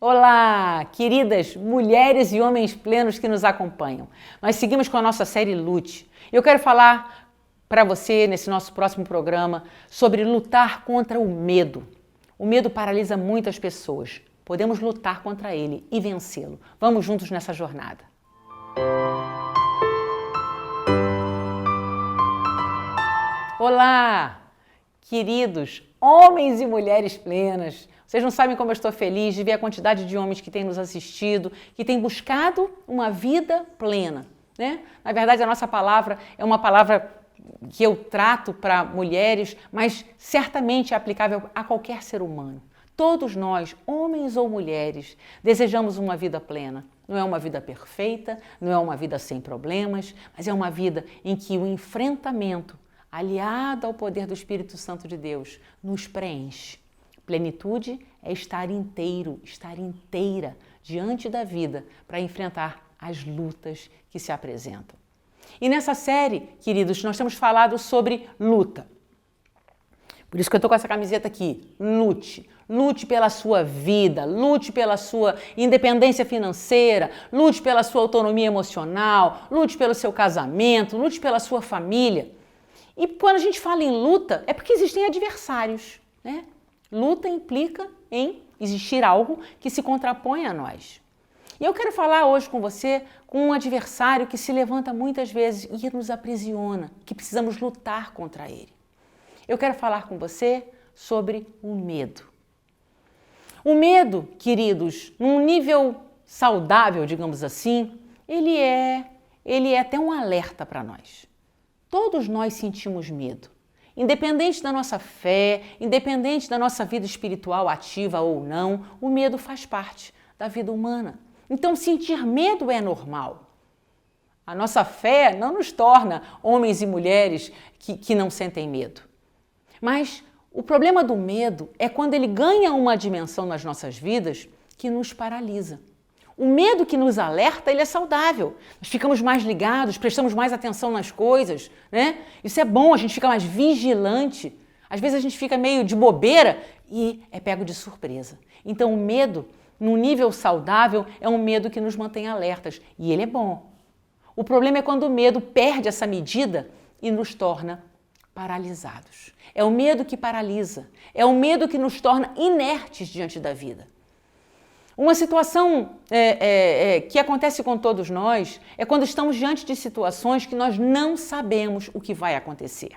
Olá, queridas mulheres e homens plenos que nos acompanham. Nós seguimos com a nossa série Lute. Eu quero falar para você, nesse nosso próximo programa, sobre lutar contra o medo. O medo paralisa muitas pessoas. Podemos lutar contra ele e vencê-lo. Vamos juntos nessa jornada. Olá, queridos homens e mulheres plenas. Vocês não sabem como eu estou feliz de ver a quantidade de homens que têm nos assistido, que têm buscado uma vida plena, né? Na verdade, a nossa palavra é uma palavra que eu trato para mulheres, mas certamente é aplicável a qualquer ser humano. Todos nós, homens ou mulheres, desejamos uma vida plena. Não é uma vida perfeita, não é uma vida sem problemas, mas é uma vida em que o enfrentamento, aliado ao poder do Espírito Santo de Deus, nos preenche. Plenitude é estar inteiro, estar inteira diante da vida para enfrentar as lutas que se apresentam. E nessa série, queridos, nós temos falado sobre luta. Por isso que eu estou com essa camiseta aqui, lute. Lute pela sua vida, lute pela sua independência financeira, lute pela sua autonomia emocional, lute pelo seu casamento, lute pela sua família. E quando a gente fala em luta, é porque existem adversários, né? Luta implica em existir algo que se contrapõe a nós. E eu quero falar hoje com você com um adversário que se levanta muitas vezes e nos aprisiona, que precisamos lutar contra ele. Eu quero falar com você sobre o medo. O medo, queridos, num nível saudável, digamos assim, ele é até um alerta para nós. Todos nós sentimos medo. Independente da nossa fé, independente da nossa vida espiritual ativa ou não, o medo faz parte da vida humana. Então, sentir medo é normal. A nossa fé não nos torna homens e mulheres que não sentem medo. Mas o problema do medo é quando ele ganha uma dimensão nas nossas vidas que nos paralisa. O medo que nos alerta, ele é saudável. Nós ficamos mais ligados, prestamos mais atenção nas coisas, né? Isso é bom, a gente fica mais vigilante. Às vezes a gente fica meio de bobeira e é pego de surpresa. Então o medo, num nível saudável, é um medo que nos mantém alertas e ele é bom. O problema é quando o medo perde essa medida e nos torna paralisados. É o medo que paralisa, é o medo que nos torna inertes diante da vida. Uma situação que acontece com todos nós é quando estamos diante de situações que nós não sabemos o que vai acontecer.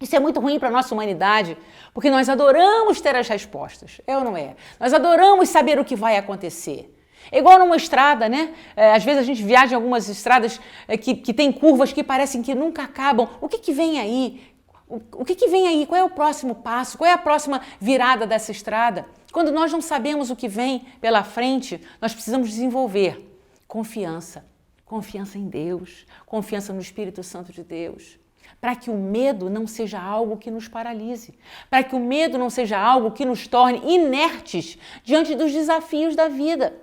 Isso é muito ruim para a nossa humanidade, porque nós adoramos ter as respostas, é ou não é? Nós adoramos saber o que vai acontecer. É igual numa estrada, né? Às vezes a gente viaja em algumas estradas que tem curvas que parecem que nunca acabam. O que vem aí? O que vem aí? Qual é o próximo passo? Qual é a próxima virada dessa estrada? Quando nós não sabemos o que vem pela frente, nós precisamos desenvolver confiança. Confiança em Deus, confiança no Espírito Santo de Deus. Para que o medo não seja algo que nos paralise. Para que o medo não seja algo que nos torne inertes diante dos desafios da vida.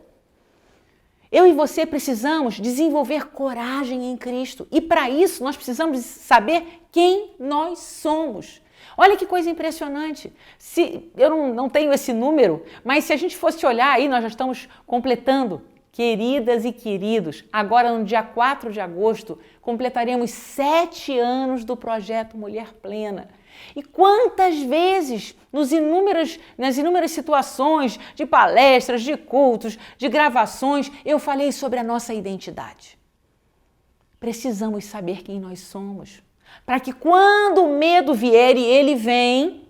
Eu e você precisamos desenvolver coragem em Cristo. E para isso nós precisamos saber quem nós somos. Olha que coisa impressionante. Eu não tenho esse número, mas se a gente fosse olhar aí, nós já estamos completando, queridas e queridos, agora no dia 4 de agosto, completaremos 7 anos do projeto Mulher Plena. E quantas vezes, nas inúmeras situações de palestras, de cultos, de gravações, eu falei sobre a nossa identidade. Precisamos saber quem nós somos, para que quando o medo vier, e ele vem,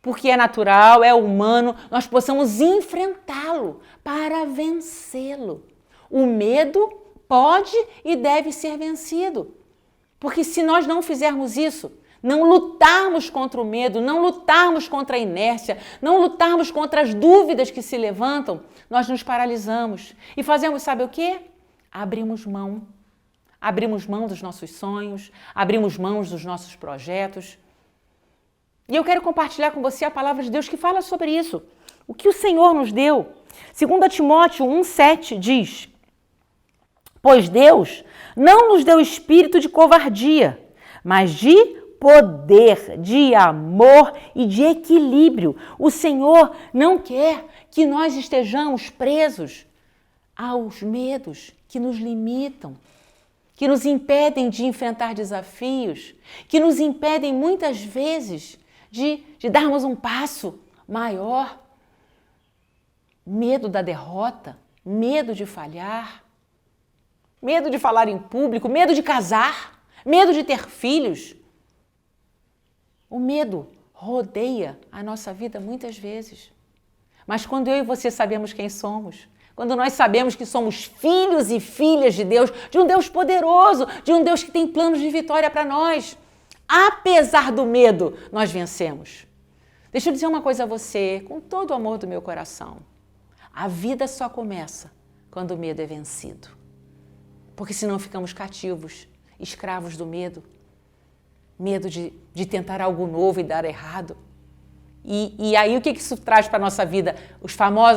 porque é natural, é humano, nós possamos enfrentá-lo para vencê-lo. O medo pode e deve ser vencido, porque se nós não fizermos isso, não lutarmos contra o medo, não lutarmos contra a inércia, não lutarmos contra as dúvidas que se levantam, nós nos paralisamos e fazemos, sabe o quê? Abrimos mão dos nossos sonhos, abrimos mão dos nossos projetos. E eu quero compartilhar com você a palavra de Deus que fala sobre isso. O que o Senhor nos deu. 2 Timóteo 1,7 diz: Pois Deus não nos deu espírito de covardia, mas de poder, de amor e de equilíbrio. O Senhor não quer que nós estejamos presos aos medos que nos limitam, que nos impedem de enfrentar desafios, que nos impedem muitas vezes de darmos um passo maior. Medo da derrota, medo de falhar, medo de falar em público, medo de casar, medo de ter filhos. O medo rodeia a nossa vida muitas vezes. Mas quando eu e você sabemos quem somos, quando nós sabemos que somos filhos e filhas de Deus, de um Deus poderoso, de um Deus que tem planos de vitória para nós, apesar do medo, nós vencemos. Deixa eu dizer uma coisa a você, com todo o amor do meu coração. A vida só começa quando o medo é vencido. Porque senão ficamos cativos, escravos do medo. Medo de tentar algo novo e dar errado. E aí o que isso traz para a nossa vida?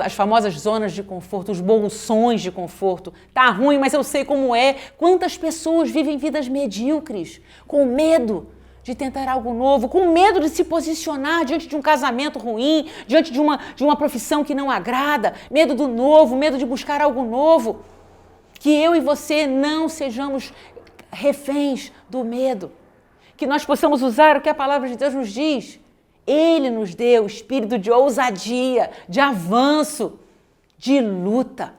As famosas zonas de conforto, os bolsões de conforto. Tá ruim, mas eu sei como é. Quantas pessoas vivem vidas medíocres, com medo de tentar algo novo, com medo de se posicionar diante de um casamento ruim, diante de uma profissão que não agrada, medo do novo, medo de buscar algo novo. Que eu e você não sejamos reféns do medo. Que nós possamos usar o que a palavra de Deus nos diz. Ele nos deu o espírito de ousadia, de avanço, de luta.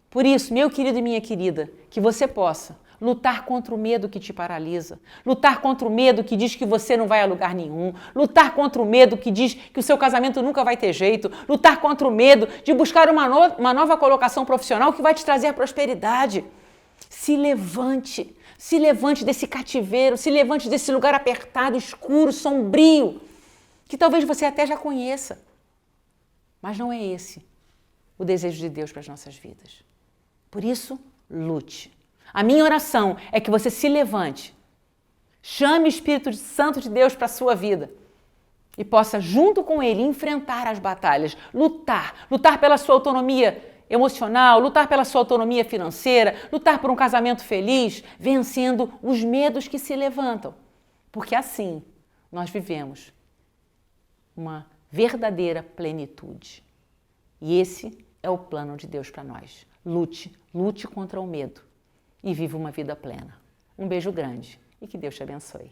Por isso, meu querido e minha querida, que você possa lutar contra o medo que te paralisa, lutar contra o medo que diz que você não vai a lugar nenhum, lutar contra o medo que diz que o seu casamento nunca vai ter jeito, lutar contra o medo de buscar uma nova colocação profissional que vai te trazer prosperidade. Se levante desse cativeiro, se levante desse lugar apertado, escuro, sombrio, que talvez você até já conheça. Mas não é esse o desejo de Deus para as nossas vidas. Por isso, lute. A minha oração é que você se levante, chame o Espírito Santo de Deus para a sua vida e possa, junto com Ele, enfrentar as batalhas, lutar pela sua autonomia emocional, lutar pela sua autonomia financeira, lutar por um casamento feliz, vencendo os medos que se levantam. Porque assim nós vivemos uma verdadeira plenitude. E esse é o plano de Deus para nós. Lute contra o medo e viva uma vida plena. Um beijo grande e que Deus te abençoe.